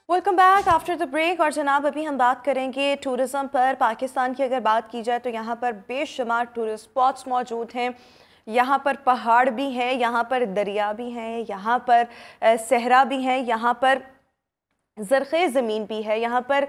Welcome back after the break. और जनाब अभी हम बात करेंगे टूरिज़म पर। पाकिस्तान की अगर बात की जाए तो यहाँ पर बेशुमार टूरिस्ट स्पॉट्स मौजूद हैं। यहाँ पर पहाड़ भी हैं, यहाँ पर दरिया भी हैं, यहाँ पर सहरा भी है, यहाँ पर ज़रख़ेज़ ज़मीन भी है, यहाँ पर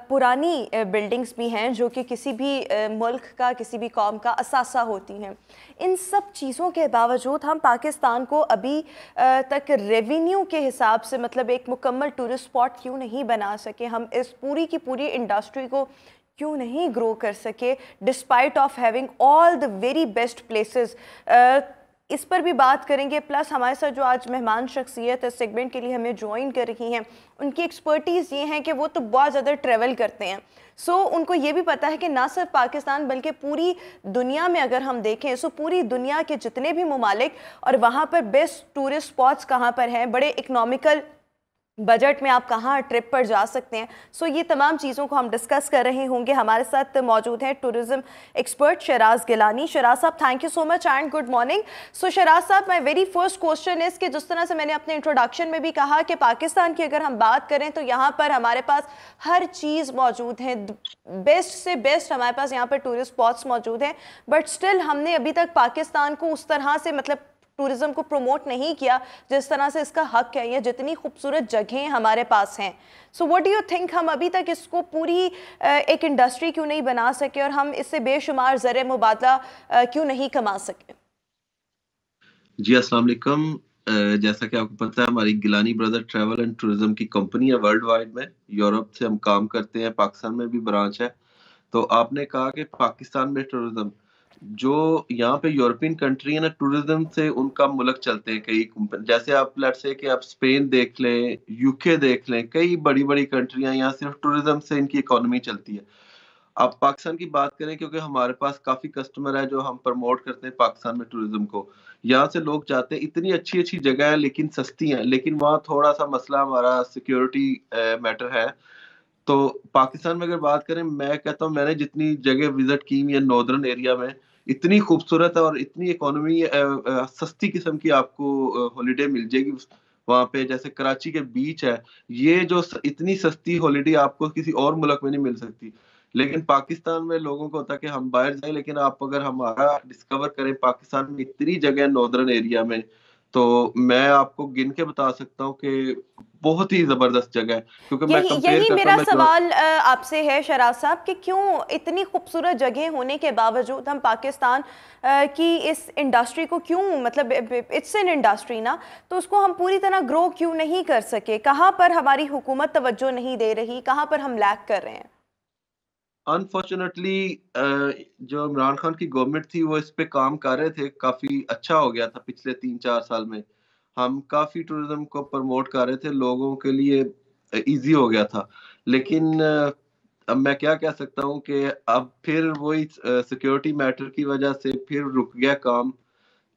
पुरानी बिल्डिंग्स भी हैं जो कि किसी भी मुल्क का, किसी भी कौम का असासा होती हैं। इन सब चीज़ों के बावजूद हम पाकिस्तान को अभी तक रेवेन्यू के हिसाब से मतलब एक मुकम्मल टूरिस्ट स्पॉट क्यों नहीं बना सके? हम इस पूरी की पूरी इंडस्ट्री को क्यों नहीं ग्रो कर सके despite of having all the very best places? इस पर भी बात करेंगे। प्लस हमारे साथ जो आज मेहमान शख्सियत इस सेगमेंट के लिए हमें ज्वाइन कर रही हैं, उनकी एक्सपर्टीज़ ये हैं कि वो तो बहुत ज़्यादा ट्रैवल करते हैं। सो उनको ये भी पता है कि ना सिर्फ पाकिस्तान बल्कि पूरी दुनिया में अगर हम देखें सो पूरी दुनिया के जितने भी ममालिक और वहाँ पर बेस्ट टूरिस्ट स्पॉट्स कहाँ पर हैं, बड़े इकनॉमिकल बजट में आप कहाँ ट्रिप पर जा सकते हैं। सो ये तमाम चीज़ों को हम डिस्कस कर रहे होंगे। हमारे साथ मौजूद हैं टूरिज़म एक्सपर्ट शराज गिलानी। शराज साहब, thank you so much and good morning. So Sharaz साहब, my very first question is कि जिस तरह से मैंने अपने इंट्रोडक्शन में भी कहा कि पाकिस्तान की अगर हम बात करें तो यहाँ पर हमारे पास हर चीज़ मौजूद है, बेस्ट से बेस्ट हमारे पास यहाँ पर टूरिस्ट स्पॉट्स मौजूद हैं, बट स्टिल हमने अभी तक पाकिस्तान को उस तरह से मतलब टूरिज़्म को प्रमोट नहीं किया जिस तरह से इसका हक है, या जितनी खूबसूरत जगहें हमारे पास हैं। सो व्हाट डू यू थिंक, हम अभी तक इसको पूरी एक इंडस्ट्री क्यों नहीं बना सके और हम इससे बेशुमार ज़र मुबादला क्यों नहीं कमा सके? जी अस्सलाम वालेकुम। जैसा कि आपको पता है, हमारी Gilani brother travel and tourism की कंपनी है वर्ल्ड वाइड में। यूरोप से हम काम करते हैं, पाकिस्तान में भी ब्रांच है। तो आपने कहा कि पाकिस्तान में टूरिज्म, जो यहाँ पे यूरोपियन कंट्री है ना, टूरिज्म से उनका मुल्क चलते हैं कई जैसे आप लेट्स से कि आप स्पेन देख लें, यूके देख लें, कई बड़ी-बड़ी कंट्रियाँ यहाँ सिर्फ टूरिज्म से इनकी इकोनॉमी चलती है। आप पाकिस्तान की बात करें, क्योंकि हमारे पास काफ़ी कस्टमर है जो हम प्रमोट करते हैं पाकिस्तान में टूरिज्म को। यहाँ से लोग जाते हैं, इतनी अच्छी-अच्छी जगह है लेकिन सस्ती हैं, लेकिन वहाँ थोड़ा-सा मसला हमारा सिक्योरिटी मैटर है। तो पाकिस्तान में अगर बात करें, मैं कहता हूँ मैंने जितनी जगह विज़िट की हुई है नॉर्दर्न एरिया में, इतनी खूबसूरत है और इतनी इकोनॉमी सस्ती किस्म की आपको हॉलिडे मिल जाएगी वहाँ पे। जैसे कराची के बीच है, ये जो इतनी सस्ती हॉलिडे आपको किसी और मुल्क में नहीं मिल सकती। लेकिन पाकिस्तान में लोगों को होता है कि हम बाहर जाएँ, लेकिन आप अगर हमारा डिस्कवर करें पाकिस्तान में इतनी जगह है नॉर्दर्न एरिया में, तो मैं आपको गिन के बता सकता हूँ कि बहुत ही ज़बरदस्त जगह है। क्योंकि मैं कंपेयर यही करता मेरा हूँ, मैं सवाल आपसे है शराज साहब कि क्यों इतनी खूबसूरत जगह होने के बावजूद हम पाकिस्तान की इस इंडस्ट्री को क्यों मतलब इट्स एन इंडस्ट्री ना, तो उसको हम पूरी तरह ग्रो क्यों नहीं कर सके? कहाँ पर हमारी हुकूमत तवज्जो नहीं दे रही, कहाँ पर हम लैक कर रहे हैं? अनफॉर्चुनेटली जो इमरान खान की गवर्नमेंट थी वो इस पे काम कर रहे थे, काफ़ी अच्छा हो गया था पिछले 3-4 साल में। हम काफ़ी टूरिज़्म को प्रमोट कर रहे थे, लोगों के लिए ईज़ी हो गया था। लेकिन अब मैं क्या कह सकता हूँ कि अब फिर वही सिक्योरिटी मैटर की वजह से फिर रुक गया काम।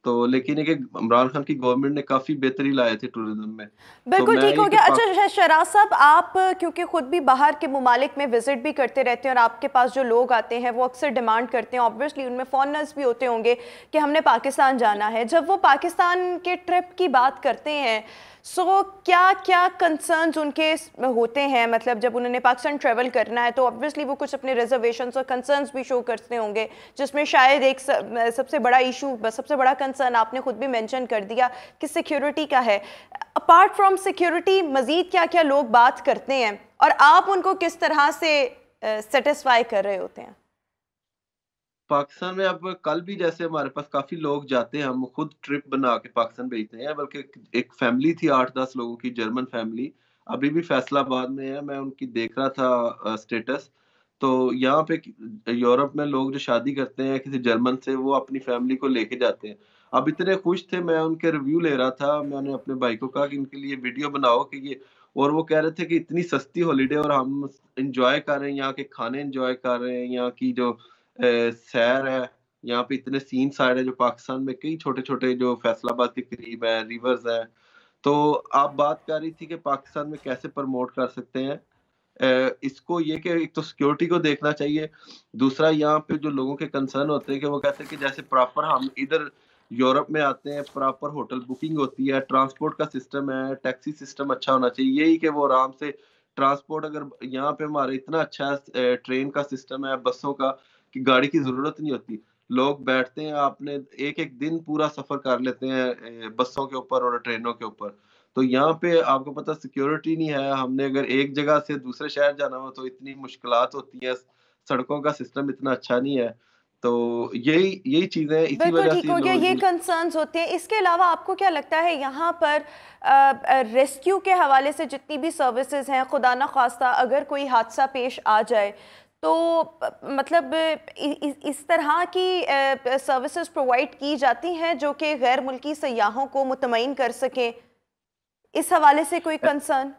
तो लेकिन एक इमरान खान की गवर्नमेंट ने काफ़ी बेहतरी लाए थे टूरिज़्म में। तो बिल्कुल मैं ठीक ये हो कि गया। अच्छा शराज साहब, आप क्योंकि खुद भी बाहर के ममालिक में विजिट भी करते रहते हैं और आपके पास जो लोग आते हैं वो अक्सर डिमांड करते हैं, ऑब्वियसली उनमें फॉरेनर्स भी होते होंगे कि हमने पाकिस्तान जाना है। जब वो पाकिस्तान के ट्रिप की बात करते हैं, सो क्या क्या कंसर्न्स उनके होते हैं? मतलब जब उन्होंने पाकिस्तान ट्रैवल करना है तो ऑब्वियसली वो कुछ अपने रिजर्वेशंस और कंसर्न्स भी शो करते होंगे, जिसमें शायद एक सबसे बड़ा इशू, सबसे बड़ा कंसर्न आपने खुद भी मेंशन कर दिया कि सिक्योरिटी का है। अपार्ट फ्रॉम सिक्योरिटी मजीद क्या क्या लोग बात करते हैं और आप उनको किस तरह से सेटिस्फाई कर रहे होते हैं? पाकिस्तान में अब कल भी जैसे हमारे पास काफ़ी लोग जाते हैं, हम खुद ट्रिप बना के पाकिस्तान भेजते हैं। बल्कि एक फैमिली थी 8-10 लोगों की, जर्मन फैमिली, अभी भी फैसलाबाद में है। मैं उनकी देख रहा था स्टेटस। तो यहाँ पे यूरोप में लोग जो शादी करते हैं किसी जर्मन से, वो अपनी फैमिली को लेके जाते हैं। अब इतने खुश थे, मैं उनके रिव्यू ले रहा था। मैंने अपने भाई को कहा कि इनके लिए वीडियो बनाओ कि ये, और वो कह रहे थे कि इतनी सस्ती हॉलिडे और हम एन्जॉय कर रहे हैं, यहाँ के खाने एन्जॉय कर रहे हैं, यहाँ की जो सैर है, यहाँ पे इतने सीन साइड है, जो पाकिस्तान में कई छोटे-छोटे जो फैसलाबाद के करीब है, रिवर्स हैं। तो आप बात कर रही थी कि पाकिस्तान में कैसे प्रमोट कर सकते हैं। इसको ये कि एक तो सिक्योरिटी को देखना चाहिए, दूसरा यहाँ पे जो लोगों के कंसर्न होते हैं कि वो कहते हैं कि जैसे प्रॉपर हम इधर यूरोप में आते हैं, प्रॉपर होटल बुकिंग होती है, ट्रांसपोर्ट का सिस्टम है, टैक्सी सिस्टम अच्छा होना चाहिए, यही कि वो आराम से ट्रांसपोर्ट, अगर यहाँ पे हमारे इतना अच्छा ट्रेन का सिस्टम है, बसों का, कि गाड़ी की जरूरत नहीं होती। लोग बैठते हैं, आपने एक एक दिन पूरा सफर कर लेते हैं बसों के ऊपर और ट्रेनों के ऊपर। तो यहाँ पे आपको पता सिक्योरिटी नहीं है, हमने अगर एक जगह से दूसरे शहर जाना हो तो इतनी मुश्किलात होती है, सड़कों का सिस्टम इतना अच्छा नहीं है। तो यही यही चीजें हैं, इसी बिल्कुल वजह ठीक से हो गया, लोग ये कंसर्न्स होते हैं। इसके अलावा आपको क्या लगता है यहाँ पर रेस्क्यू के हवाले से जितनी भी सर्विसेज हैं, खुदा ना खास्ता अगर कोई हादसा पेश आ जाए तो मतलब इस तरह की सर्विसेज प्रोवाइड की जाती हैं जो कि गैर मुल्की सयाहों को मुतमईन कर सकें, इस हवाले से कोई कंसर्न?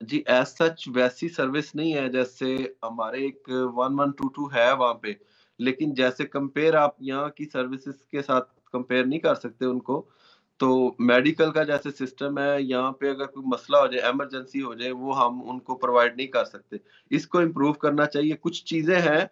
जी एज सच वैसी सर्विस नहीं है, जैसे हमारे एक 1122 है वहां पे, लेकिन जैसे कंपेयर आप यहाँ की सर्विसेज के साथ कंपेयर नहीं कर सकते उनको। तो मेडिकल का जैसे सिस्टम है यहाँ पे, अगर कोई मसला हो जाए, इमरजेंसी हो जाए, वो हम उनको प्रोवाइड नहीं कर सकते। इसको इम्प्रूव करना चाहिए। कुछ चीजें हैं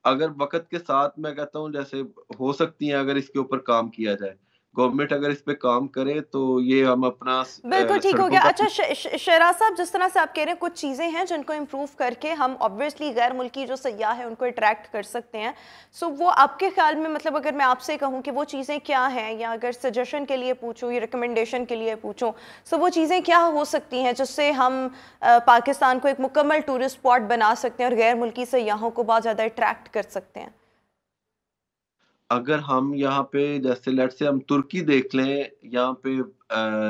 अगर वक्त के साथ मैं कहता हूँ जैसे हो सकती हैं, अगर इसके ऊपर काम किया जाए, गवर्नमेंट अगर इस पे काम करे तो ये हम अपना बिल्कुल ठीक हो सड़कों गया। का। अच्छा शहराज साहब, जिस तरह से आप कह रहे हैं कुछ चीज़ें हैं जिनको इम्प्रूव करके हम ऑब्वियसली गैर मुल्की जो सयाह है उनको अट्रैक्ट कर सकते हैं, सो वो आपके ख्याल में मतलब अगर मैं आपसे कहूँ कि वो चीज़ें क्या हैं, या अगर सजेशन के लिए पूछूँ या रिकमेंडेशन के लिए पूछूँ, सो वो चीज़ें क्या हो सकती हैं जिससे हम पाकिस्तान को एक मुकम्मल टूरिस्ट स्पॉट बना सकते हैं और गैर मुल्की सयाहों को बहुत ज़्यादा अट्रैक्ट कर सकते हैं? अगर हम यहाँ पे जैसे लेट से हम तुर्की देख लें, यहाँ पे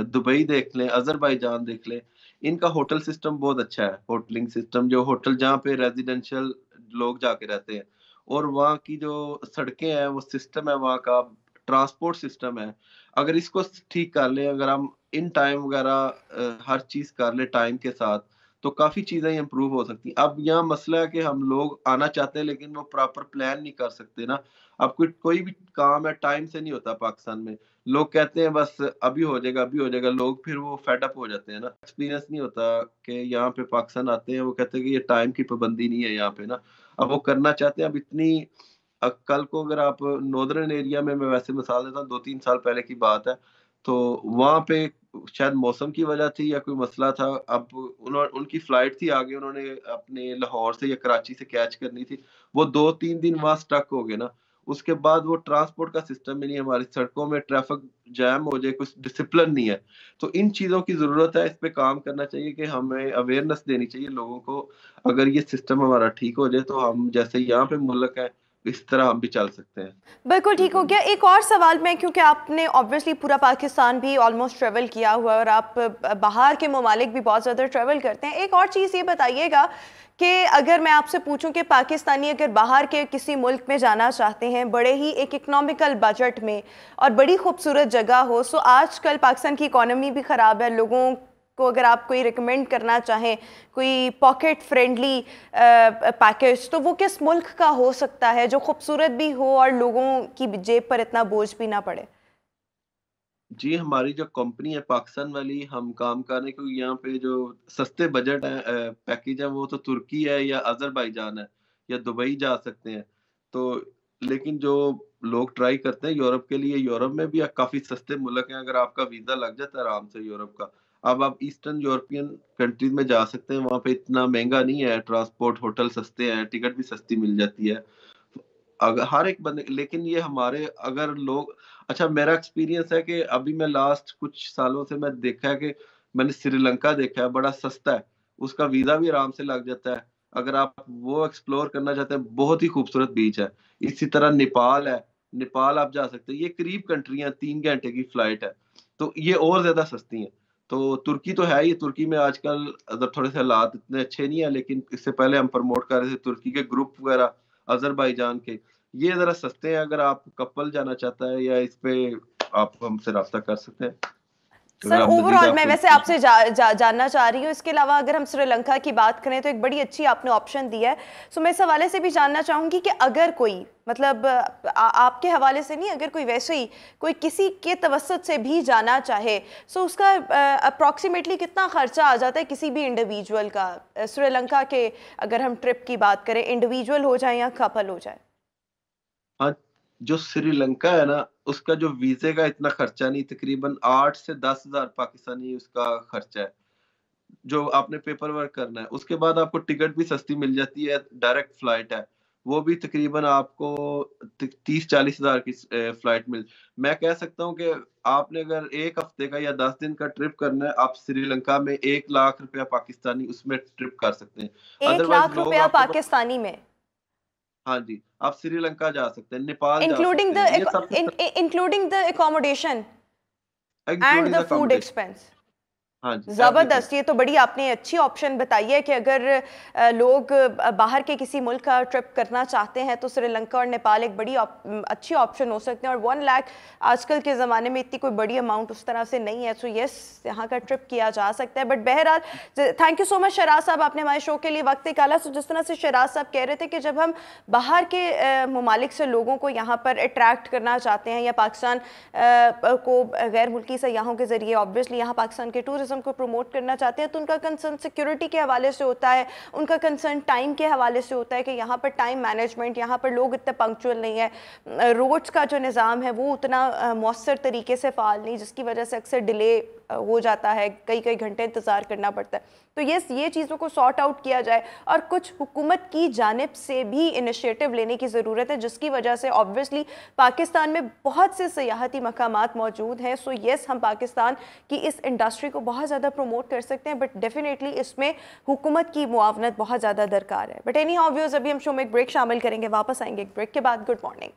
दुबई देख लें, अजरबैजान देख लें, इनका होटल सिस्टम बहुत अच्छा है। होटलिंग सिस्टम, जो होटल जहाँ पे रेजिडेंशियल लोग जाके रहते हैं, और वहाँ की जो सड़कें हैं, वो सिस्टम है वहाँ का, ट्रांसपोर्ट सिस्टम है, अगर इसको ठीक कर लें, अगर हम इन टाइम वगैरह हर चीज कर ले टाइम के साथ, तो काफी चीजें इम्प्रूव हो सकती हैं। अब यहाँ मसला है कि हम लोग आना चाहते हैं लेकिन वो प्रॉपर प्लान नहीं कर सकते ना। अब कोई कोई भी काम है टाइम से नहीं होता पाकिस्तान में। लोग कहते हैं बस अभी हो जाएगा, अभी हो जाएगा, लोग फिर वो फेड अप हो जाते हैं ना। एक्सपीरियंस नहीं होता कि यहाँ पे पाकिस्तान आते हैं, वो कहते हैं कि ये टाइम की पाबंदी नहीं है यहाँ पे ना। अब वो करना चाहते हैं। अब इतनी कल को अगर आप नॉर्दर्न एरिया में, मैं वैसे मिसाल देता हूँ, 2-3 साल पहले की बात है, तो वहाँ पे शायद मौसम की वजह थी या कोई मसला था, अब उनकी फ्लाइट थी आगे, उन्होंने अपने लाहौर से या कराची से कैच करनी थी, वो 2-3 दिन वहां स्टक हो गए ना। उसके बाद वो ट्रांसपोर्ट का सिस्टम ही नहीं है, हमारी सड़कों में ट्रैफिक जैम हो जाए, कुछ डिसिप्लिन नहीं है। तो इन चीजों की जरूरत है, इस पे काम करना चाहिए कि हमें अवेयरनेस देनी चाहिए लोगों को। अगर ये सिस्टम हमारा ठीक हो जाए तो हम जैसे यहाँ पे मुल्क है, इस तरह हम भी चल सकते हैं। बिल्कुल ठीक हो टूरिज्म। गया। एक और सवाल मैं, क्योंकि आपने ऑब्वियसली पूरा पाकिस्तान भी ऑलमोस्ट ट्रेवल किया हुआ है और आप बाहर के ममालिक भी बहुत ज़्यादा ट्रेवल करते हैं, एक और चीज़ ये बताइएगा कि अगर मैं आपसे पूछूं कि पाकिस्तानी अगर बाहर के किसी मुल्क में जाना चाहते हैं बड़े ही एक इकोनॉमिकल बजट में और बड़ी खूबसूरत जगह हो, सो आजकल पाकिस्तान की इकोनॉमी भी ख़राब है, लोगों को अगर आप कोई रिकमेंड करना चाहें कोई पॉकेट फ्रेंडली पैकेज, तो वो किस मुल्क का हो सकता है जो खूबसूरत भी हो और लोगों की जेब पर इतना बोझ भी ना पड़े? जी, हमारी जो कंपनी है पाकिस्तान वाली, हम काम कर रहे हैं क्योंकि यहाँ पे जो सस्ते बजट है पैकेज है, वो तो तुर्की है या अज़रबैजान है या दुबई जा सकते हैं। तो लेकिन जो लोग ट्राई करते हैं यूरोप के लिए, यूरोप में भी काफ़ी सस्ते मुल्क हैं, अगर आपका वीज़ा लग जाता है आराम से यूरोप का। अब आप ईस्टर्न यूरोपियन कंट्रीज़ में जा सकते हैं, वहाँ पे इतना महँगा नहीं है ट्रांसपोर्ट, होटल सस्ते हैं, टिकट भी सस्ती मिल जाती है। अगर हर एक बंदे, लेकिन ये हमारे अगर लोग, अच्छा मेरा एक्सपीरियंस है कि अभी मैं लास्ट कुछ सालों से मैं देखा है कि मैंने श्रीलंका देखा है, बड़ा सस्ता है, उसका वीजा भी आराम से लग जाता है। अगर आप वो एक्सप्लोर करना चाहते हैं, बहुत ही खूबसूरत बीच है। इसी तरह नेपाल है, नेपाल आप जा सकते हैं, ये करीब कंट्रियां, 3 घंटे की फ्लाइट है, तो ये और ज्यादा सस्ती हैं। तो तुर्की तो है ही, तुर्की में आजकल अगर थोड़े से हालात इतने अच्छे नहीं है, लेकिन इससे पहले हम प्रमोट कर रहे थे तुर्की के ग्रुप वगैरह, अजरबैजान के, ये ज़रा सस्ते हैं। अगर आप कपल जाना चाहता है या इस पे, आप हमसे राब्ता कर सकते हैं। अगर सर आप मजीद ओवरऑल मैं आपको वैसे आपसे जानना चाह रही हूँ, इसके अलावा अगर हम श्रीलंका की बात करें तो एक बड़ी अच्छी आपने ऑप्शन दिया है। सो मैं इस हवाले से भी जानना चाहूँगी कि अगर कोई मतलब आपके हवाले से नहीं, अगर कोई वैसे ही कोई किसी के तवसत से भी जाना चाहे, सो उसका अप्रॉक्सीमेटली कितना खर्चा आ जाता है किसी भी इंडिविजुअल का, श्रीलंका के अगर हम ट्रिप की बात करें, इंडिविजुअल हो जाए या कपल हो जाए? हाँ, जो श्रीलंका है ना, उसका जो वीजे का इतना खर्चा नहीं, तकरीबन 8 से 10,000 पाकिस्तानी उसका खर्चा है, जो आपने पेपर वर्क करना है। उसके बाद आपको टिकट भी सस्ती मिल जाती है, डायरेक्ट फ्लाइट है, वो भी तकरीबन आपको 30-40 हज़ार की फ्लाइट मिल। मैं कह सकता हूँ कि आपने अगर 1 हफ्ते का या 10 दिन का ट्रिप करना है, आप श्रीलंका में 1 लाख रुपया पाकिस्तानी उसमें ट्रिप कर सकते हैं। 1 लाख अदरवाइज लोग रुपया आपको पाकिस्तानी में? हाँ जी, आप श्रीलंका जा सकते हैं, नेपाल जा इंक्लूडिंग सकते द हैं, ये सबसे including the accommodation and including the the food accommodation. Expense? हाँ जी, एवरीथिंग। ज़बरदस्त, ये तो बड़ी आपने अच्छी ऑप्शन बताई है कि अगर लोग बाहर के किसी मुल्क का ट्रिप करना चाहते हैं तो श्रीलंका और नेपाल एक बड़ी अच्छी ऑप्शन हो सकते हैं। और 1 लाख आजकल के ज़माने में इतनी कोई बड़ी अमाउंट उस तरह से नहीं है, सो यस यहाँ का ट्रिप किया जा सकता है। बट बहरहाल thank you so much Shahraj साहब, आपने हमारे शो के लिए वक्त निकाला। सो जिस तरह से शहराज साहब कह रहे थे कि जब हम बाहर के ममालिक से लोगों को यहाँ पर अट्रैक्ट करना चाहते हैं या पाकिस्तान को गैर मुल्की सयाहों के ज़रिए ऑब्वियसली यहाँ पाकिस्तान के टूरिज़्म को प्रमोट करना चाहते हैं, तो उनका कंसर्न सिक्योरिटी के हवाले से होता है, उनका कंसर्न टाइम के हवाले से होता है कि यहाँ पर टाइम मैनेजमेंट, यहाँ पर लोग इतने पंक्चुअल नहीं है, रोड्स का जो निज़ाम है वो उतना मौसर तरीके से फ़ाल नहीं, जिसकी वजह से अक्सर डिले हो जाता है, कई कई घंटे इंतज़ार करना पड़ता है। तो ये चीज़ों को सॉर्ट आउट किया जाए और कुछ हुकूमत की जानिब से भी इनिशिएटिव लेने की ज़रूरत है, जिसकी वजह से ऑब्वियसली पाकिस्तान में बहुत से सियाहती मकामात मौजूद हैं। सो येस, हम पाकिस्तान की इस इंडस्ट्री को बहुत ज़्यादा प्रमोट कर सकते हैं, बट डेफिनेटली इसमें हुकूमत की मुआवनत बहुत ज़्यादा दरकार है। बट एनी हाउ व्यूअर्स, अभी हम शो में एक ब्रेक शामिल करेंगे, वापस आएंगे एक ब्रेक के बाद। Good morning.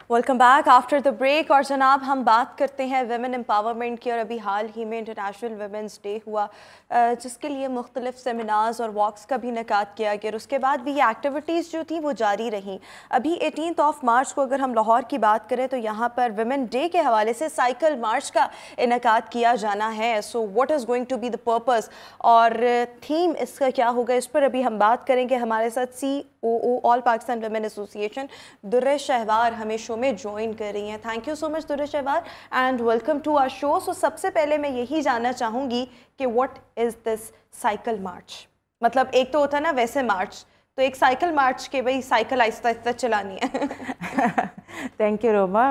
Welcome back after the break. और जनाब हम बात करते हैं वेमेन एम्पावरमेंट की, और अभी हाल ही में इंटरनेशनल वेमेंस डे हुआ, जिसके लिए मुख्तलिफ सेमिनार्स और वॉक्स का भी इनेकाद किया गया, और उसके बाद भी ये एक्टिविटीज़ जो थी वो जारी रहीं। अभी 18 मार्च को अगर हम लाहौर की बात करें तो यहाँ पर वेमेन डे के हवाले से साइकिल मार्च का इनेकाद किया जाना है। So what is going to be the purpose और थीम इसका क्या होगा, इस पर अभी हम बात करेंगे। हमारे साथ COO all Pakistan women association Durr Shahwar हमें शो में ज्वाइन कर रही हैं। Thank you so much Durr Shahwar and welcome to our show. So सबसे पहले मैं यही जानना चाहूँगी कि what is this cycle march? मतलब एक तो होता है ना वैसे मार्च, तो एक साइकिल मार्च के भाई साइकिल आहिस्ता आहिस्ता चलानी है। Thank you Roma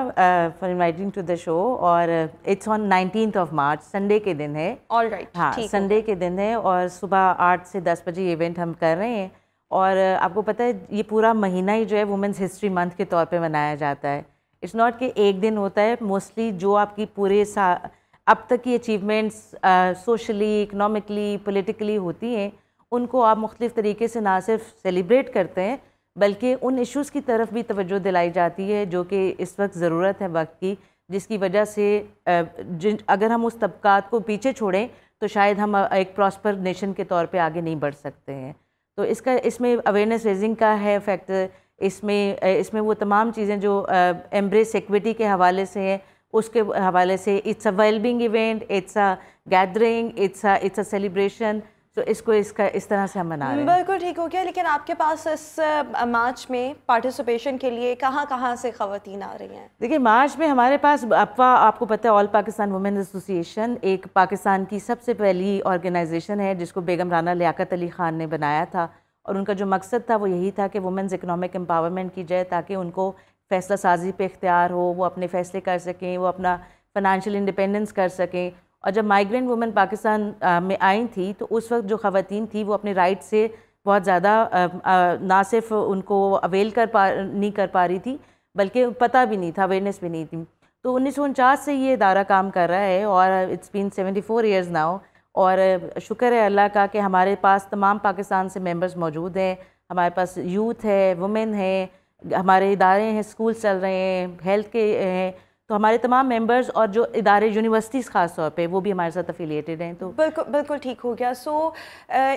for inviting to the show. और इट्स ऑन 19 मार्च, संडे के दिन है। ऑल राइट, हाँ, संडे के दिन है और सुबह 8 से 10 बजे इवेंट हम कर रहे हैं। और आपको पता है ये पूरा महीना ही जो है वुमेंस हिस्ट्री मंथ के तौर पे मनाया जाता है। इट्स नॉट कि एक दिन होता है, मोस्टली जो आपकी पूरे अब तक की अचीवमेंट्स सोशली, इकनॉमिकली, पॉलिटिकली होती हैं, उनको आप मुख्तलिफ़ तरीके से ना सिर्फ सेलिब्रेट करते हैं बल्कि उन इश्यूज़ की तरफ भी तवज्जो दिलाई जाती है जो कि इस वक्त ज़रूरत है वक्त की, जिसकी वजह से अगर हम उस तबकात को पीछे छोड़ें तो शायद हम एक प्रॉस्पर नेशन के तौर पे आगे नहीं बढ़ सकते हैं। तो इसमें अवेयरनेस रेजिंग का है फैक्टर, इसमें वो तमाम चीज़ें जो एम्ब्रेस इक्विटी के हवाले से हैं उसके हवाले से। It's a wellbeing event, it's a gathering, it's a celebration. तो इसको इस तरह से हम मना रहे हैं। बिल्कुल ठीक हो गया। लेकिन आपके पास इस मार्च में पार्टिसिपेशन के लिए कहाँ से ख़वातीन आ रही हैं? देखिए, मार्च में हमारे पास आपको पता है ऑल पाकिस्तान वुमेन एसोसिएशन एक पाकिस्तान की सबसे पहली ऑर्गेनाइजेशन है जिसको बेगम राना लियाकत अली ख़ान ने बनाया था। और उनका जो मकसद था वो यही था कि वुमेंस इकनॉमिक एम्पावरमेंट की जाए ताकि उनको फ़ैसला साजी पे इख्तियार हो, वो अपने फ़ैसले कर सकें, वो अपना फ़ाइनेंशियल इंडिपेंडेंस कर सकें। और जब माइग्रेंट वुमेन पाकिस्तान में आई थी तो उस वक्त जो ख़वातीन थी वो अपने राइट से बहुत ज़्यादा ना सिर्फ उनको अवेल नहीं कर पा रही थी बल्कि पता भी नहीं था, अवेयरनेस भी नहीं थी। तो 1949 से ये इदारा काम कर रहा है और इट्स बीन 74 ईयर्स नाउ। और शुक्र है अल्लाह का कि हमारे पास तमाम पाकिस्तान से मेंबर्स मौजूद हैं। हमारे पास यूथ है, वुमेन है, हमारे इदारे हैं, स्कूल चल रहे हैं, हेल्थ के हैं। तो हमारे तमाम मेंबर्स और जो इदारे यूनिवर्सिटीज़ ख़ास तौर पे वो भी हमारे साथ अफिलिएटेड हैं। तो बिल्कुल बिल्कुल ठीक हो गया। सो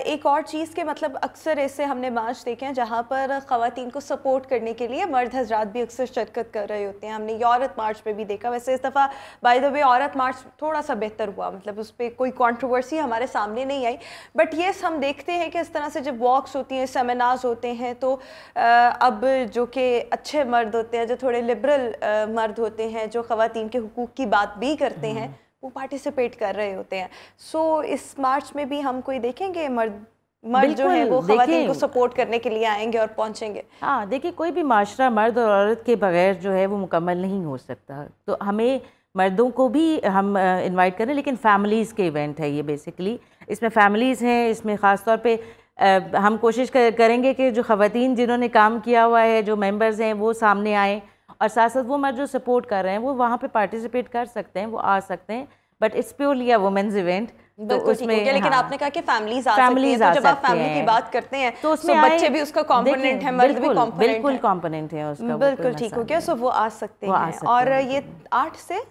एक और चीज़ के मतलब अक्सर ऐसे हमने मार्च देखे हैं जहाँ पर ख़वातीन को सपोर्ट करने के लिए मर्द हजरात भी अक्सर शिरकत कर रहे होते हैं। हमने ये औरत मार्च पे भी देखा। वैसे इस दफ़ा बाय द वे औरत मार्च थोड़ा सा बेहतर हुआ, मतलब उस पर कोई कॉन्ट्रोवर्सी हमारे सामने नहीं आई। बट ये हम देखते हैं कि इस तरह से जब वॉक्स होती हैं, सेमिनार्स होते हैं, तो अब जो कि अच्छे मर्द होते हैं, जो थोड़े लिबरल मर्द होते हैं, जो ख़वातीन के हुकूक़ की बात भी करते हैं, वो पार्टिसिपेट कर रहे होते हैं। सो इस मार्च में भी हम कोई देखेंगे मर्द जो है वो ख़वातीन को सपोर्ट करने के लिए आएंगे और पहुंचेंगे। हाँ, देखिए कोई भी माशरा मर्द और औरत के बगैर जो है वो मुकम्मल नहीं हो सकता। तो हमें मर्दों को भी हम इनवाइट करें, लेकिन फैमिलीज़ के इवेंट है ये बेसिकली। इसमें फैमिलीज़ हैं, इसमें ख़ास तौर पे हम कोशिश करेंगे कि जो ख़वातीन जिन्होंने काम किया हुआ है, जो मेंबर्स हैं, वो सामने आएँ, और साथ साथ वो मर्द जो सपोर्ट कर रहे हैं वो वहाँ पे पार्टिसिपेट कर सकते हैं, वो आ सकते हैं। But it's purely a women's event, तो उसमें लेकिन हाँ, आपने कहा कि फैमिलीज आ सकती हैं, तो जब आप फैमिली की बात करते हैं तो उसमें बच्चे भी उसका कंपोनेंट है, मर्द भी कंपोनेंट है। बिल्कुल कंपोनेंट है उसका, बिल्कुल ठीक हो गया। सो वो आ सकते हैं। और ये 8 से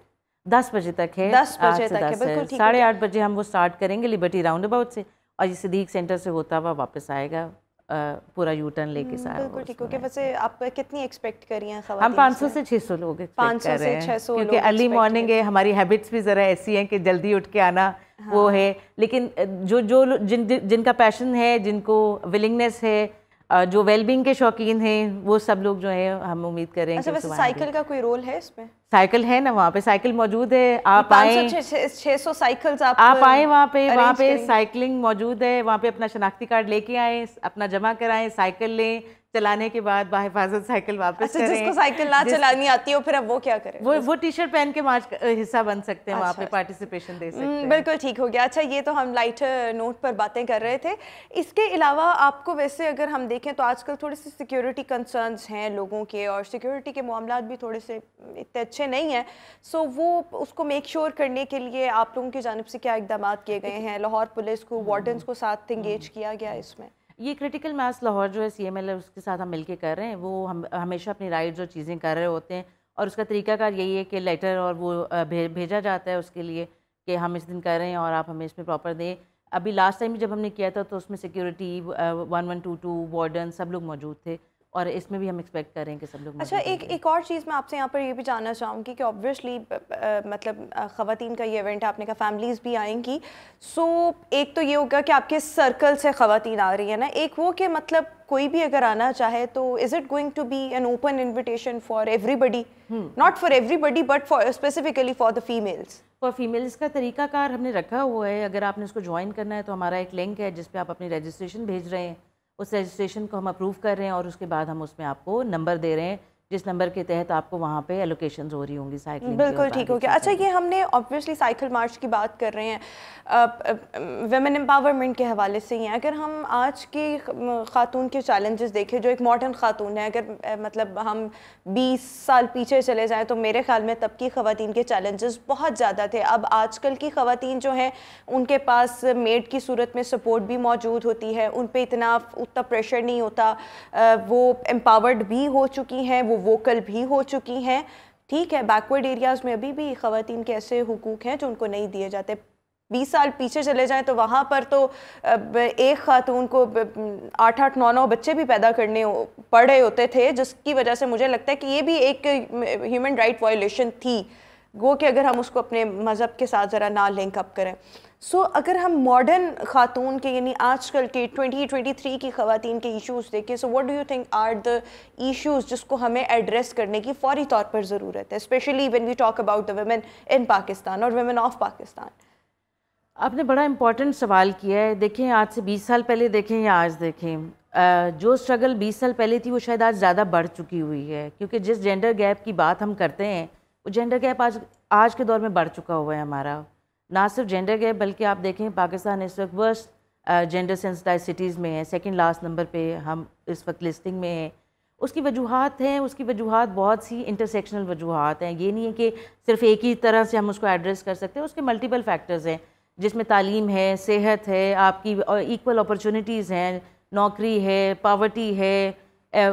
10 बजे तक है। 10 बजे तक है, बिल्कुल ठीक। 8:30 बजे हम वो स्टार्ट करेंगे लिबर्टी राउंड अबाउट से, और ये सिद्दीक सेंटर से होता हुआ वापस आएगा पूरा यू टर्न लेके सारा। बिल्कुल ठीक हो गया। वैसे आप कितनी एक्सपेक्ट करी हैं ख़वातीन? हम 500 से 600 लोग एक्सपेक्ट कर रहे हैं, 600 क्योंकि अर्ली मॉर्निंग है, हमारी हैबिट्स भी ज़रा ऐसी हैं कि जल्दी उठ के आना वो है। लेकिन जिनका पैशन है, जिनको विलिंगनेस है, जो वेलबींग के शौकीन हैं, वो सब लोग जो है हम उम्मीद कर रहे हैं। अच्छा, वैसे साइकिल का कोई रोल है इसमें? साइकिल है ना, वहाँ पे साइकिल मौजूद है। आप आए, 600 साइकिल्स आप आए वहाँ पे साइकिलिंग मौजूद है। वहाँ पे अपना शनाख्ती कार्ड लेके आए, अपना जमा कराएं, साइकिल लें, चलाने के बाद बाहिफाजत साइकिल वापस करें। जिसको साइकिल ना चलानी आती हो फिर अब वो क्या करे? वो टी शर्ट पहन के मार्च हिस्सा बन सकते हैं, वहाँ पे पार्टिसिपेशन दे सकते हैं। बिल्कुल ठीक हो गया। अच्छा, ये तो हम लाइटर नोट पर बातें कर रहे थे। इसके अलावा आपको वैसे अगर हम देखें तो आजकल थोड़ी सी सिक्योरिटी कंसर्न्स हैं लोगों के, और सिक्योरिटी के मामलात भी थोड़े से इतने अच्छे नहीं हैं। सो वो उसको मेक श्योर करने के लिए आप लोगों की जानिब से क्या इक़दाम किए गए हैं? लाहौर पुलिस को, वार्डन्स को साथ इंगेज किया गया इसमें? ये क्रिटिकल मास लाहौर जो है CML उसके साथ हम मिलके कर रहे हैं। वो हम हमेशा अपनी राइट्स और चीज़ें कर रहे होते हैं, और उसका तरीकाकार यही है कि लेटर और वो भेजा जाता है उसके लिए कि हम इस दिन कर रहे हैं और आप हमें इसमें प्रॉपर दें। अभी लास्ट टाइम जब हमने किया था तो उसमें सिक्योरिटी 1122 वार्डन सब लोग मौजूद थे, और इसमें भी हम एक्सपेक्ट कर रहे हैं कि सब लोग। अच्छा, एक और चीज़ मैं आपसे यहाँ पर ये भी जानना चाहूँगी कि ऑब्वियसली मतलब ख़वातीन का ये इवेंट है, आपने कहा फैमिलीज़ भी आएंगी। सो एक तो ये होगा कि आपके सर्कल से ख़वातीन आ रही है ना, एक वो कि मतलब कोई भी अगर आना चाहे तो is it going to be an open invitation for everybody? Not for everybody but for specifically for the females. For females का तरीकाकार हमने रखा हुआ है। अगर आपने उसको ज्वाइन करना है तो हमारा एक लिंक है जिस पे आप अपनी रजिस्ट्रेशन भेज रहे हैं, उस रजिस्ट्रेशन को हम अप्रूव कर रहे हैं, और उसके बाद हम उसमें आपको नंबर दे रहे हैं जिस नंबर के तहत आपको वहाँ पे एलोकेशंस हो रही होंगी साइकिलिंग। बिल्कुल ठीक हो गया। अच्छा, ये हमने ऑब्वियसली साइकिल मार्च की बात कर रहे हैं, वेमेन एम्पावरमेंट के हवाले से ही हैं। अगर हम आज के ख़ातून के चैलेंजेस देखें, जो एक मॉडर्न ख़ातून है, अगर मतलब हम 20 साल पीछे चले जाएँ तो मेरे ख़्याल में तब की ख़वातीन के चैलेंजेस बहुत ज़्यादा थे। अब आजकल की ख़वातीन जो हैं उनके पास मेड की सूरत में सपोर्ट भी मौजूद होती है, उन पर उतना प्रेशर नहीं होता, वो एम्पावर्ड भी हो चुकी हैं, वो वोकल भी हो चुकी हैं। ठीक है, बैकवर्ड एरियाज़ में अभी भी ख़वातीन के ऐसे हुकूक हैं जो उनको नहीं दिए जाते। 20 साल पीछे चले जाएं तो वहाँ पर तो एक खातून को 8-8, 9-9 बच्चे भी पैदा करने पड़ रहे होते थे, जिसकी वजह से मुझे लगता है कि ये भी एक ह्यूमन राइट वायलेशन थी, वो कि अगर हम उसको अपने मज़हब के साथ ज़रा ना लिंक अप करें। सो अगर हम मॉडर्न खातून के यानी आजकल के 2023 की ख़वातीन के इश्यूज़ देखें, so what do you think are the issues जिसको हमें एड्रेस करने की फ़ौरी तौर पर ज़रूरत है, specially when we talk about the women in Pakistan और वुमेन ऑफ पाकिस्तान? आपने बड़ा इम्पोर्टेंट सवाल किया है। देखें, आज से 20 साल पहले देखें या आज देखें, जो स्ट्रगल 20 साल पहले थी वो शायद आज ज़्यादा बढ़ चुकी हुई है, क्योंकि जिस जेंडर गैप की बात हम करते हैं वो जेंडर गैप आज के दौर में बढ़ चुका हुआ है हमारा। ना सिर्फ जेंडर गैप, बल्कि आप देखें पाकिस्तान इस वक्त वर्स्ट जेंडर सेंसिटाइज सिटीज़ में है, सेकंड लास्ट नंबर पे हम इस वक्त लिस्टिंग में हैं। उसकी वजूहात हैं, उसकी वजूहात बहुत सी इंटरसेक्शनल वजूहात हैं। ये नहीं है कि सिर्फ एक ही तरह से हम उसको एड्रेस कर सकते हैं, उसके मल्टीपल फैक्टर्स हैं, जिसमें तालीम है, सेहत है, आपकी इक्वल अपॉर्चुनिटीज़ हैं, नौकरी है, पावर्टी है।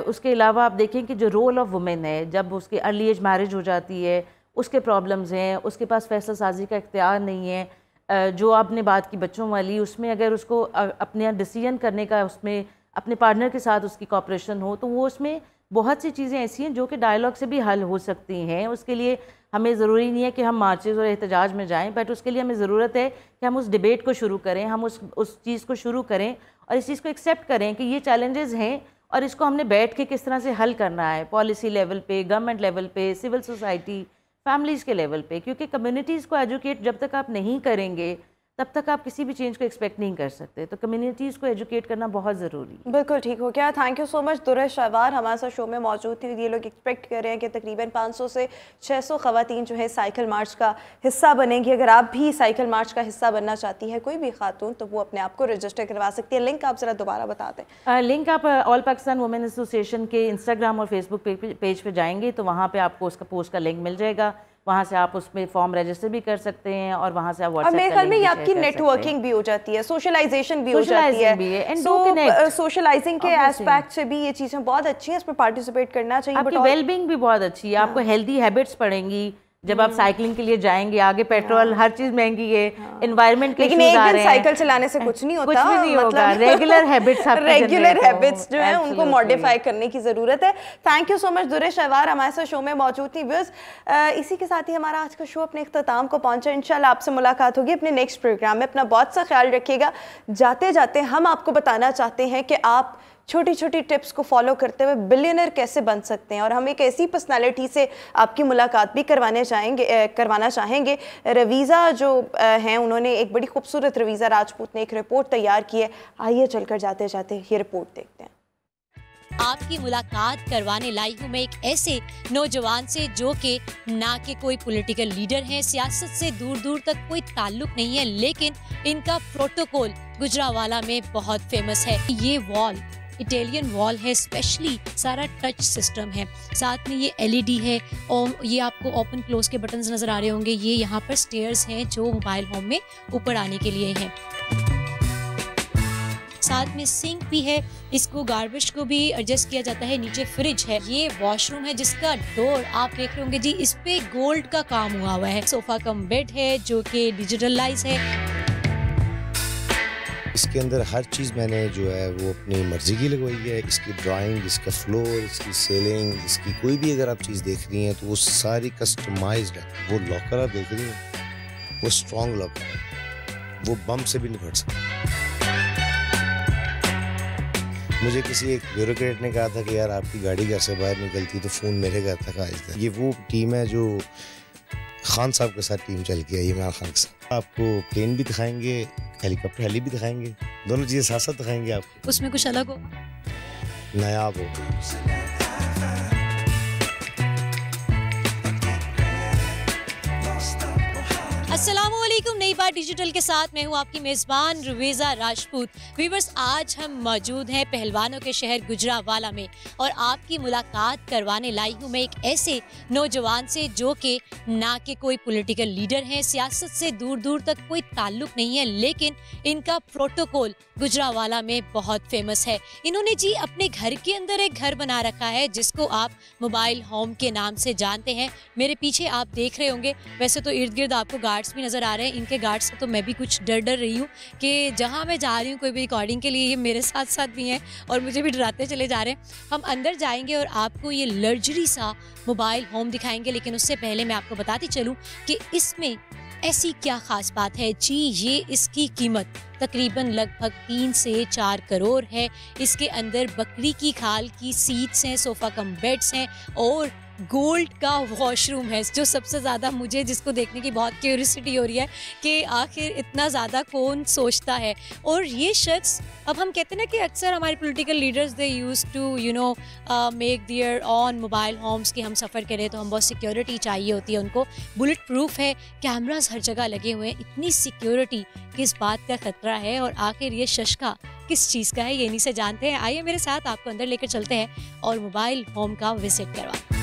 उसके अलावा आप देखें कि जो रोल ऑफ वुमेन है, जब उसकी अर्ली एज मैरिज हो जाती है, उसके प्रॉब्लम्स हैं, उसके पास फैसला साजी का इख्तियार नहीं है। जो आपने बात की बच्चों वाली, उसमें अगर उसको अपने डिसीजन करने का, उसमें अपने पार्टनर के साथ उसकी कोऑपरेशन हो, तो वो उसमें बहुत सी चीज़ें ऐसी हैं जो कि डायलॉग से भी हल हो सकती हैं। उसके लिए हमें ज़रूरी नहीं है कि हम मार्चेज़ और एहतजाज में जाएं, बट उसके लिए हमें ज़रूरत है कि हम उस डिबेट को शुरू करें, हम उस चीज़ को शुरू करें और इस चीज़ को एक्सेप्ट करें कि ये चैलेंजेस हैं और इसको हमने बैठ के किस तरह से हल करना है, पॉलिसी लेवल पे, गवर्नमेंट लेवल पे, सिविल सोसाइटी, फैमिलीज़ के लेवल पे। क्योंकि कम्युनिटीज़ को एजुकेट जब तक आप नहीं करेंगे तब तक आप किसी भी चेंज को एक्सपेक्ट नहीं कर सकते। तो कम्युनिटीज़ को एजुकेट करना बहुत ज़रूरी है। बिल्कुल ठीक हो गया। Thank you so much. Durr Shahwar हमारे साथ शो में मौजूद थी। ये लोग एक्सपेक्ट कर रहे हैं कि तकरीबन 500 से 600 ख़वातीन जो है साइकिल मार्च का हिस्सा बनेंगी। अगर आप भी साइकिल मार्च का हिस्सा बनना चाहती है कोई भी खातून, तो वो अपने आप को रजिस्टर करवा सकती है। लिंक आप ज़रा दोबारा बता दें। लिंक आप ऑल पाकिस्तान वुमेन एसोसिएशन के इंस्टाग्राम और फेसबुक पेज पे जाएंगे तो वहाँ पे आपको उसका पोस्ट का लिंक मिल जाएगा। वहाँ से आप उसमें फॉर्म रजिस्टर भी कर सकते हैं और वहाँ से आप व्हाट्सएप, और मेरे ख्याल में ये आपकी नेटवर्किंग भी हो जाती है, सोशलाइजेशन भी हो जाती है। सो सोशलाइजिंग के एस्पेक्ट से भी ये चीज़ें बहुत अच्छी हैं, इसमें पार्टिसिपेट करना चाहिए। आपकी वेलबींग भी बहुत अच्छी है। आपको हेल्दी हैबिट्स पड़ेंगी जब आप साइकिलिंग के लिए जाएंगे। आगे पेट्रोल हर चीज महंगी है, एनवायरनमेंट के लेकिन एक दिन साइकिल चलाने से कुछ नहीं होता, कुछ भी नहीं होगा। रेगुलर हैबिट्स जो है उनको मॉडिफाई करने की जरूरत है। Thank you so much Durr Shahwar हमारे साथ शो में मौजूद थी। व्यूअर्स, इसी के साथ ही हमारा आज का शो अपने इख्तिताम को पहुंचा। इंशाल्लाह आपसे मुलाकात होगी अपने नेक्स्ट प्रोग्राम में। अपना बहुत सा ख्याल रखिएगा। जाते जाते हम आपको बताना चाहते हैं कि आप छोटी छोटी टिप्स को फॉलो करते हुए बिलियनर कैसे बन सकते हैं, और हम एक ऐसी पर्सनालिटी से आपकी मुलाकात भी करवाना चाहेंगे। रवीज़ा जो हैं, उन्होंने एक बड़ी खूबसूरत, रवीज़ा राजपूत ने एक रिपोर्ट तैयार की है। आइए चलकर जाते जाते ये रिपोर्ट देखते हैं। आपकी मुलाकात करवाने लाई हूँ मैं एक ऐसे नौजवान से जो कि ना कि कोई पॉलिटिकल लीडर है, सियासत से दूर दूर तक कोई ताल्लुक नहीं है, लेकिन इनका प्रोटोकॉल गुजरावाला में बहुत फेमस है। ये वॉल इटालियन वॉल है, स्पेशली सारा टच सिस्टम है, साथ में ये LED है और ये आपको ओपन क्लोज के बटन्स नजर आ रहे होंगे। ये यहाँ पर स्टेयर्स हैं जो मोबाइल होम में ऊपर आने के लिए हैं। साथ में सिंक भी है, इसको गार्बेज को भी एडजस्ट किया जाता है। नीचे फ्रिज है। ये वॉशरूम है जिसका डोर आप देख रहे होंगे जी, इस पे गोल्ड का काम हुआ है। सोफा कम बेड है जो कि डिजिटलाइज है। इसके अंदर हर चीज़ मैंने जो है वो अपनी मर्जी की लगवाई है। इसकी ड्राइंग, इसका फ्लोर, इसकी सेलिंग, इसकी कोई भी अगर आप चीज़ देख रही हैं तो वो सारी कस्टमाइज्ड है। वो लॉकर आप देख रही हैं, वो स्ट्रॉन्ग लॉकर है, वो बम से भी नहीं फट सकता। मुझे किसी एक ब्यूरोक्रेट ने कहा था कि यार आपकी गाड़ी घर से बाहर निकलती तो फ़ोन मेरे घर तक आ जाता है। ये वो टीम है जो खान साहब के साथ टीम चल के आई, इमरान खान के साथ। आपको प्लेन भी दिखाएंगे, हेलीकॉप्टर हेली भी दिखाएंगे, दोनों चीज़ें साथ साथ दिखाएंगे आपको। उसमें कुछ अलग हो, नायाब हो। अस्सलामुअलैकुम। नई बात डिजिटल के साथ मैं हूँ आपकी मेज़बान रवीज़ा राजपूत। व्यूअर्स, आज हम मौजूद हैं पहलवानों के शहर गुजरावाला में और आपकी मुलाकात करवाने लाई हूँ मैं एक ऐसे नौजवान से जो कि ना कि कोई पॉलिटिकल लीडर है, सियासत से दूर दूर तक कोई ताल्लुक नहीं है, लेकिन इनका प्रोटोकॉल गुजरावाला में बहुत फेमस है। इन्होंने जी अपने घर के अंदर एक घर बना रखा है जिसको आप मोबाइल होम के नाम से जानते हैं। मेरे पीछे आप देख रहे होंगे, वैसे तो इर्द गिर्द आपको गार्ड्स भी नज़र आ रहे हैं। इनके गार्ड्स से तो मैं भी कुछ डर रही हूँ कि जहाँ मैं जा रही हूँ कोई भी रिकॉर्डिंग के लिए, ये मेरे साथ साथ भी हैं और मुझे भी डराते चले जा रहे हैं। हम अंदर जाएंगे और आपको ये लग्जरी सा मोबाइल होम दिखाएंगे, लेकिन उससे पहले मैं आपको बताती चलूँ कि इसमें ऐसी क्या खास बात है जी। ये इसकी कीमत तकरीबन लगभग 3 से 4 करोड़ है। इसके अंदर बकरी की खाल की सीट्स हैं, सोफ़ा कम बेड्स हैं और गोल्ड का वॉशरूम है, जो सबसे ज़्यादा मुझे जिसको देखने की बहुत क्यूरियोसिटी हो रही है कि आखिर इतना ज़्यादा कौन सोचता है। और ये शख्स, अब हम कहते हैं ना कि अक्सर हमारे political leaders they use to make their own mobile homes कि हम सफ़र करें तो हम बहुत सिक्योरिटी चाहिए होती है उनको। बुलेट प्रूफ है, कैमरास हर जगह लगे हुए हैं। इतनी सिक्योरिटी किस बात का खतरा है और आखिर ये शशका किस चीज़ का है, ये इन्हीं से जानते हैं। आइए मेरे साथ आपको अंदर लेकर चलते हैं और मोबाइल होम का विजिट करवाते हैं।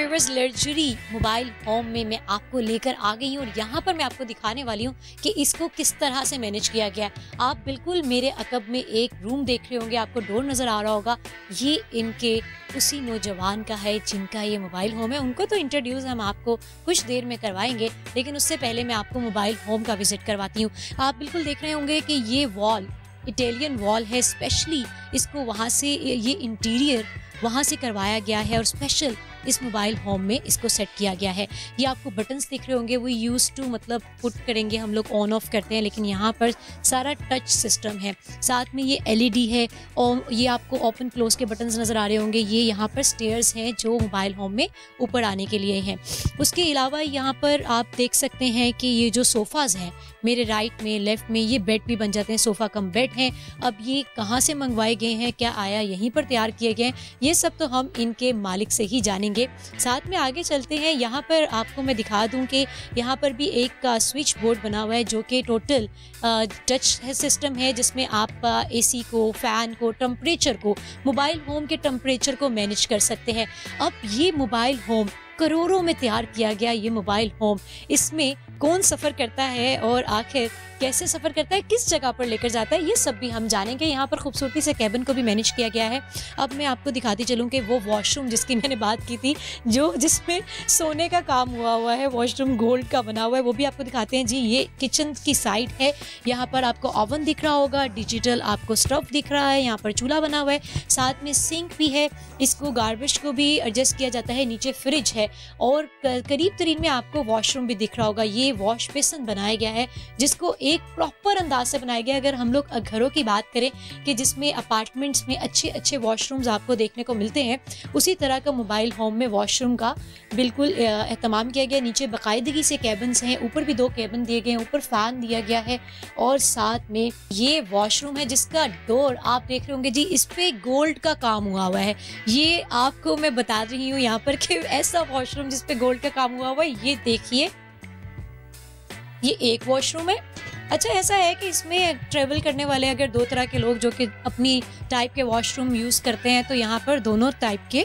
व्यूअर्स, लग्जरी मोबाइल होम में मैं आपको लेकर आ गई हूँ और यहाँ पर मैं आपको दिखाने वाली हूँ कि इसको किस तरह से मैनेज किया गया है। आप बिल्कुल मेरे अकब में एक रूम देख रहे होंगे, आपको डोर नज़र आ रहा होगा, ये इनके उसी नौजवान का है जिनका ये मोबाइल होम है। उनको तो इंट्रोड्यूस हम आपको कुछ देर में करवाएंगे, लेकिन उससे पहले मैं आपको मोबाइल होम का विजिट करवाती हूँ। आप बिल्कुल देख रहे होंगे कि ये वॉल इटालियन वॉल है, स्पेशली इसको वहाँ से ये इंटीरियर वहाँ से करवाया गया है और स्पेशल इस मोबाइल होम में इसको सेट किया गया है। ये आपको बटन्स दिख रहे होंगे, वो यूज टू मतलब पुट करेंगे हम लोग, ऑन ऑफ करते हैं, लेकिन यहाँ पर सारा टच सिस्टम है। साथ में ये एलईडी है और ये आपको ओपन क्लोज के बटन्स नज़र आ रहे होंगे। ये यहाँ पर स्टेयर्स हैं जो मोबाइल होम में ऊपर आने के लिए हैं। उसके अलावा यहाँ पर आप देख सकते हैं कि ये जो सोफ़ाज़ हैं मेरे राइट में लेफ़्ट में, ये बेड भी बन जाते हैं, सोफ़ा कम बेड हैं। अब ये कहाँ से मंगवाए गए हैं, क्या आया यहीं पर तैयार किए गए हैं, ये सब तो हम इनके मालिक से ही जानेंगे। साथ में आगे चलते हैं। यहाँ पर आपको मैं दिखा दूं कि यहाँ पर भी एक स्विच बोर्ड बना हुआ है जो कि टोटल टच सिस्टम है, जिसमें आप एसी को, फ़ैन को, टेम्परेचर को, मोबाइल होम के टेम्परेचर को मैनेज कर सकते हैं। अब ये मोबाइल होम करोड़ों में तैयार किया गया, ये मोबाइल होम, इसमें कौन सफ़र करता है और आखिर कैसे सफ़र करता है, किस जगह पर लेकर जाता है, ये सब भी हम जानेंगे। यहाँ पर खूबसूरती से कैबिन को भी मैनेज किया गया है। अब मैं आपको दिखाती चलूँ कि वो वॉशरूम जिसकी मैंने बात की थी, जो जिसमें सोने का काम हुआ है, वॉशरूम गोल्ड का बना हुआ है, वो भी आपको दिखाते हैं। जी, ये किचन की साइड है। यहाँ पर आपको ओवन दिख रहा होगा, डिजिटल आपको स्टोव दिख रहा है, यहाँ पर चूल्हा बना हुआ है, साथ में सिंक भी है, इसको गार्बेज को भी एडजस्ट किया जाता है, नीचे फ्रिज है और करीब तरीन में आपको वॉशरूम भी दिख रहा होगा। ये वॉश बेसिन बनाया गया है जिसको एक प्रॉपर अंदाज से बनाया गया है। अगर हम लोग घरों की बात करें कि जिसमें अपार्टमेंट्स में अच्छे अच्छे वॉशरूम्स आपको देखने को मिलते हैं, उसी तरह का मोबाइल होम में वॉशरूम का बिल्कुल एहतमाम किया गया। नीचे बाकायदगी से कैबिन्स हैं, ऊपर भी 2 कैबिन दिए गए हैं, ऊपर फैन दिया गया है और साथ में ये वॉशरूम है जिसका डोर आप देख रहे होंगे। जी, इस पे गोल्ड का काम हुआ है। ये आपको मैं बता रही हूँ यहाँ पर कि ऐसा वॉशरूम जिस पे गोल्ड का काम हुआ है। ये देखिए, ये एक वॉशरूम है। अच्छा, ऐसा है कि इसमें ट्रेवल करने वाले अगर 2 तरह के लोग जो कि अपनी टाइप के वॉशरूम यूज़ करते हैं, तो यहाँ पर दोनों टाइप के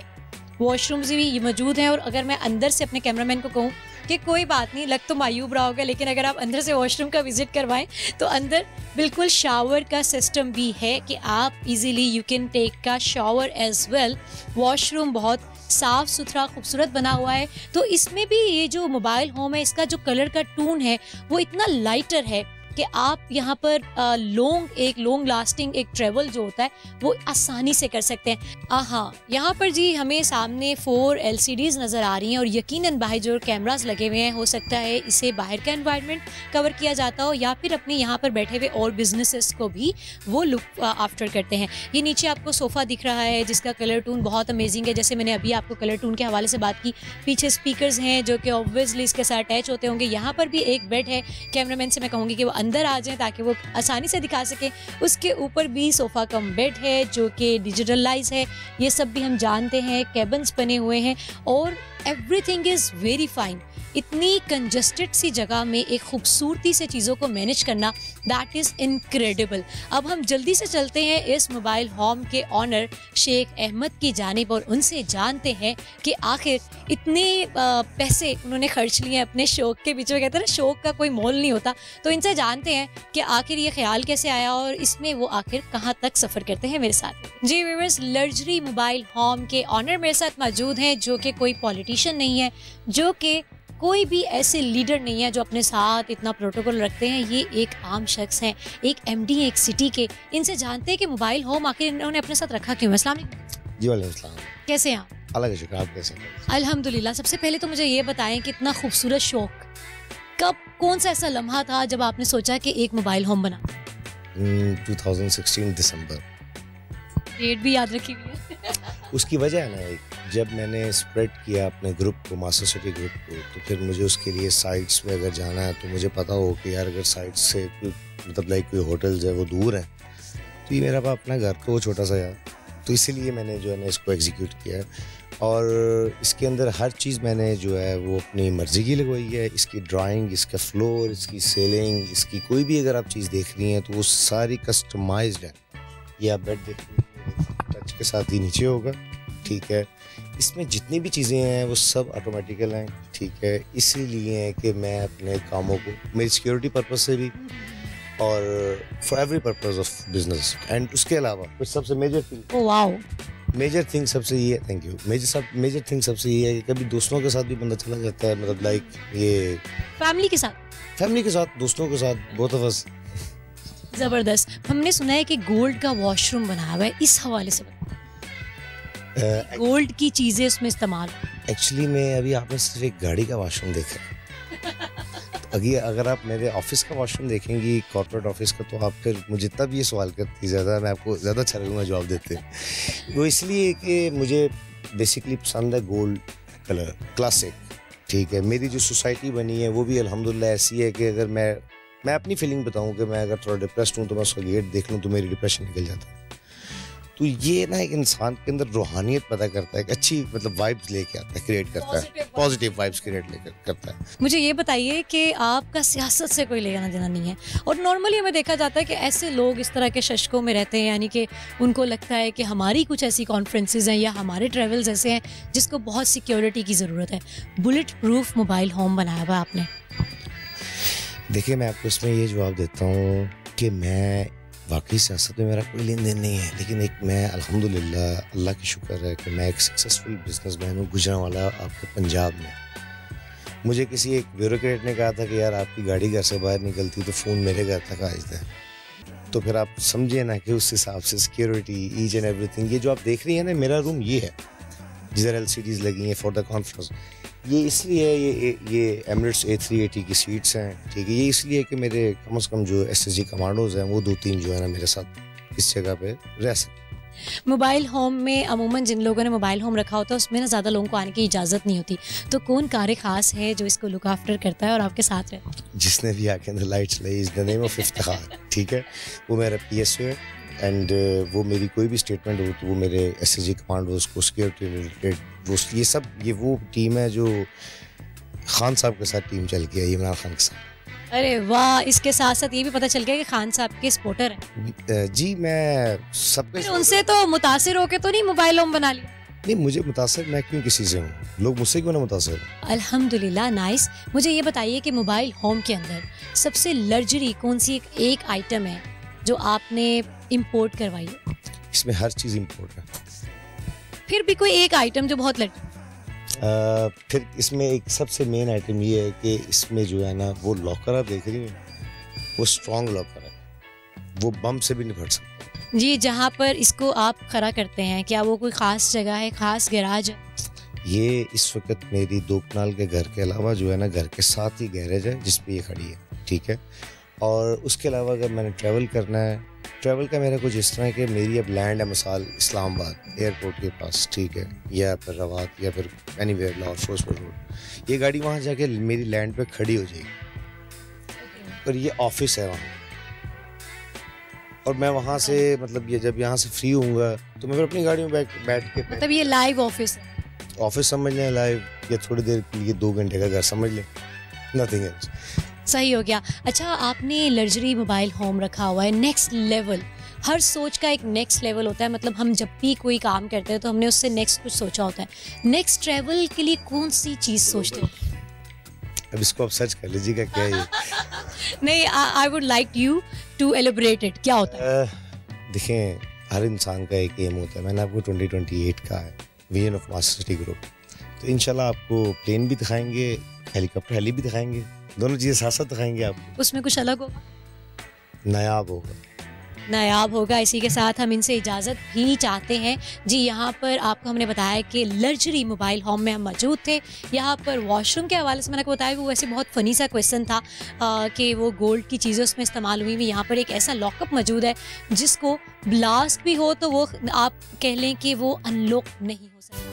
वॉशरूम्स भी मौजूद हैं। और अगर मैं अंदर से अपने कैमरामैन को कहूँ कि कोई बात नहीं, लग तो मायूब रहा होगा, लेकिन अगर आप अंदर से वॉशरूम का विजिट करवाएं तो अंदर बिल्कुल शावर का सिस्टम भी है कि आप इजीली यू कैन टेक का शावर एज वेल। वॉशरूम बहुत साफ़ सुथरा खूबसूरत बना हुआ है। तो इसमें भी ये जो मोबाइल होम है, इसका जो कलर का टोन है वो इतना लाइटर है कि आप यहाँ पर लॉन्ग लास्टिंग एक ट्रेवल जो होता है वो आसानी से कर सकते हैं। हाँ, यहाँ पर जी हमें सामने 4 LCDs नज़र आ रही हैं और यकीनन बाहर जो कैमरास लगे हुए हैं, हो सकता है इसे बाहर का एनवायरनमेंट कवर किया जाता हो या फिर अपने यहाँ पर बैठे हुए और बिजनेसेस को भी वो लुक आफ्टर करते हैं। ये नीचे आपको सोफ़ा दिख रहा है जिसका कलर टून बहुत अमेजिंग है, जैसे मैंने अभी आपको कलर टून के हवाले से बात की। पीछे स्पीकर्स हैं जो कि ऑब्वियसली इसके साथ अटैच होते होंगे। यहाँ पर भी एक बेड है, कैमरामैन से मैं कहूँगी कि वो अंदर आ जाएं ताकि वो आसानी से दिखा सकें। उसके ऊपर भी सोफ़ा कम बेड है जो कि डिजिटलाइज है। ये सब भी हम जानते हैं, कैबिन्स बने हुए हैं और एवरीथिंग इज़ वेरी फाइन। इतनी कंजस्टेड सी जगह में एक खूबसूरती से चीज़ों को मैनेज करना, दैट इज़ इनक्रेडिबल। अब हम जल्दी से चलते हैं इस मोबाइल होम के ऑनर शेख अहमद की जानिब और उनसे जानते हैं कि आखिर इतने पैसे उन्होंने खर्च लिए हैं अपने शौक के बीच में। कहते हैं ना, शौक का कोई मोल नहीं होता। तो इनसे जानते हैं कि आखिर ये ख्याल कैसे आया और इसमें वो आखिर कहाँ तक सफ़र करते हैं मेरे साथ। जी व्यूअर्स, लग्जरी मोबाइल होम के ऑनर मेरे साथ मौजूद हैं जो कि कोई पॉलिटिशियन नहीं है, जो कि कोई भी ऐसे लीडर नहीं है जो अपने साथ इतना प्रोटोकॉल रखते हैं। ये एक आम शख्स हैं, एक MD एक सिटी के। इनसे जानते हैं कि मोबाइल होम आखिर इन्होंने अपने साथ रखा क्यों। अस्सलाम वालेकुम। जी वालेकुम सलाम। कैसे हैं आप? अल्लाह का शुक्र, आप कैसे हैं? अल्हम्दुलिल्लाह। सबसे पहले तो मुझे ये बताएं कि इतना खूबसूरत शौक कब, कौन सा ऐसा लम्हा था जब आपने सोचा कि एक मोबाइल होम बना? 2016 दिसंबर। डेट भी याद रखी हुई है। उसकी वजह है ना, एक जब मैंने स्प्रेड किया अपने ग्रुप को, मास्टर सिटी ग्रुप को, तो फिर मुझे उसके लिए साइट्स में अगर जाना है तो मुझे पता हो कि यार अगर साइट्स से कोई मतलब लाइक कोई होटल्स है वो दूर हैं, तो ये मेरा अपना घर तो छोटा सा यार, तो इसीलिए मैंने जो है ना इसको एग्जीक्यूट किया है। और इसके अंदर हर चीज़ मैंने जो है वो अपनी मर्ज़ी की लगवाई है। इसकी ड्राइंग, इसका फ्लोर, इसकी सेलिंग, इसकी कोई भी अगर आप चीज़ देख रही हैं तो वो सारी कस्टमाइज्ड है। ये आप बेड देख रही हैं, टच के साथ ही नीचे होगा, ठीक है। इसमें जितनी भी चीज़ें हैं वो सब ऑटोमेटिकल हैं, ठीक है। इसीलिए है कि मैं अपने कामों को मेरी सिक्योरिटी पर्पस से भी और for every purpose of business and उसके अलावा कुछ सबसे major thing wow, major thing सबसे ये है, थैंक यू, मेजर थिंग सबसे ये है कि कभी दोस्तों के साथ भी बंदा चला जाता है, मतलब लाइक ये फैमिली के साथ, दोस्तों के साथ, बोथ ऑफ अस। जबरदस्त। हमने सुना है कि गोल्ड का वॉशरूम बना हुआ है, इस हवाले से गोल्ड की चीजें उसमें इस्तेमाल। एक्चुअली मैं अभी आपने सिर्फ एक गाड़ी का वॉशरूम देखा है। अगर आप मेरे ऑफिस का वॉशरूम देखेंगी, कॉर्पोरेट ऑफिस का, तो आप फिर मुझे तब ये सवाल करती ज़्यादा, मैं आपको ज़्यादा अच्छा लगूंगा जवाब देते। वो इसलिए कि मुझे बेसिकली पसंद है गोल्ड कलर, क्लासिक, ठीक है। मेरी जो सोसाइटी बनी है वो भी अल्हम्दुलिल्लाह ऐसी है कि अगर मैं अपनी फीलिंग बताऊं कि मैं अगर थोड़ा डिप्रेस्ड हूं तो मैं उसका गेट देख लूं तो मेरी डिप्रेशन निकल जाता है। तो ये ना एक इंसान के अंदर रूहानियत पैदा करता है, एक अच्छी मतलब वाइब्स लेके आता है, क्रिएट करता है, पॉजिटिव वाइब्स क्रिएट करता है। मुझे ये बताइए कि आपका सियासत से कोई लेना देना नहीं है, और नॉर्मली हमें देखा जाता है कि ऐसे लोग इस तरह के शशकों में रहते हैं, यानी कि उनको लगता है कि हमारी कुछ ऐसी कॉन्फ्रेंसेज हैं या हमारे ट्रेवल्स ऐसे हैं जिसको बहुत सिक्योरिटी की ज़रूरत है। बुलेट प्रूफ मोबाइल होम बनाया हुआ आपने। देखिए, मैं आपको इसमें ये जवाब देता हूँ कि मैं वाकई सियासत में मेरा कोई लेन देन नहीं है, लेकिन एक मैं अल्हम्दुलिल्लाह अल्लाह की शुक्र है कि मैं एक सक्सेसफुल बिजनेसमैन हूँ गुजरांवाला आपके पंजाब में। मुझे किसी एक ब्यूरोक्रेट ने कहा था कि यार आपकी गाड़ी घर से बाहर निकलती तो फ़ोन मेरे घर तक आ जाता है। तो फिर आप समझिए ना कि उस हिसाब से सिक्योरिटी, ईच एंड एवरीथिंग, ये जो आप देख रही हैं ना, मेरा रूम ये है जिधर LCDs लगी हैं फॉर द कॉन्फ्रेंस। ये इसलिए ये एमिरेट्स A380 की सीट्स हैं, ठीक है। ये इसलिए कि मेरे कम से कम जो SSG कमांडोज हैं वो 2-3 जो है ना मेरे साथ इस जगह पे रह सकते। मोबाइल होम में अमूमन जिन लोगों ने मोबाइल होम रखा होता है उसमें ना ज़्यादा लोगों को आने की इजाज़त नहीं होती, तो कौन कार खास है जो इसको लुक आफ्टर करता है और आपके साथ रहता है? जिसने भी आके अंदर lights lie is the name of Iftikhar, ठीक है। वो मेरा PSO है एंड वो मेरी कोई भी स्टेटमेंट हो तो वो मेरे SSG कमांडोज को सिक्योरिटी रिलेटेड ये वो टीम है जो खान साहब के साथ टीम चल के आई, इमरान खान के साथ। अरे वाह, इसके साथ साथ ये भी पता चल गया कि खान साहब के स्पोर्टर हैं। जी, मैं सबके फिर उनसे तो मुतासिर होके तो नहीं मोबाइल होम बना लिया? नहीं, मुझे मुतासिर मैं क्यों किसी से हूँ, लोग मुझसे क्यों ना मुतासिर हो। अल्हम्दुलिल्लाह, नाइस। मुझे ये बताइए कि मोबाइल होम के अंदर सबसे लग्जरी कौन सी एक आइटम है जो आपने इंपोर्ट करवाई है? इसमें हर चीज़ इंपोर्ट है। फिर भी कोई एक आइटम जो बहुत फिर इसमें एक सबसे मेन आइटम ये है कि इसमें जो है ना वो लॉकर आप देख रही हैं, वो स्ट्रॉन्ग लॉकर है, वो बम से भी नहीं फट सकता। जी, जहाँ पर इसको आप खड़ा करते हैं, क्या वो कोई ख़ास जगह है, ख़ास गैराज है? ये इस वक्त मेरी 2 कनाल के घर के अलावा जो है ना घर के साथ ही गैरेज है जिस पे ये खड़ी है, ठीक है। और उसके अलावा अगर मैंने ट्रैवल करना है, ट्रैवल का मेरा कुछ इस तरह है कि मेरी अब लैंड है मिसाल इस्लामाबाद एयरपोर्ट के पास, ठीक है, या फिर रवात या फिर एनीवेयर लाहौर फिरोजपुर रोड, ये गाड़ी वहाँ जाके मेरी लैंड पे खड़ी हो जाएगी और ये ऑफिस है वहाँ। और मैं वहाँ से मतलब ये जब यहाँ से फ्री होऊंगा तो मैं फिर अपनी गाड़ी में बैठ के मतलब ये लाइव ऑफिस है? ऑफिस समझ लें लाइव, या थोड़ी देर के लिए 2 घंटे का घर समझ लें, नथिंग एल्स। सही हो गया। अच्छा, आपने लग्जरी मोबाइल होम रखा हुआ है, नेक्स्ट लेवल। हर सोच का एक नेक्स्ट लेवल होता है, मतलब हम जब भी कोई काम करते हैं तो हमने उससे नेक्स्ट कुछ सोचा होता है। नेक्स्ट ट्रैवल के लिए कौन सी चीज़ सोचते हैं? अब इसको आप सर्च कर लीजिएगा क्या ये। नहीं, I would like you to elaborate it, क्या होता है? देखें, हर इंसान का एक एम होता है। मैंने आपको 2028 का है vision of master city group, तो इंशाल्लाह आपको प्लेन भी दिखाएंगे, हेलीकॉप्टर हेली भी दिखाएंगे, दोनों चीज़ें साथ साथ दिखाएंगे आपको। उसमें कुछ अलग होगा, नायाब होगा, नायाब होगा। इसी के साथ हम इनसे इजाज़त भी चाहते हैं। जी, यहाँ पर आपको हमने बताया कि लग्जरी मोबाइल होम में हम मौजूद थे। यहाँ पर वॉशरूम के हवाले से मैंने आपको बताया कि वो वैसे बहुत फ़नी सा क्वेश्चन था कि वो गोल्ड की चीज़ें उसमें इस्तेमाल हुई हुई। यहाँ पर एक ऐसा लॉकअप मौजूद है जिसको ब्लास्ट भी हो तो वो आप कह लें कि वो अनलॉक नहीं हो सकता।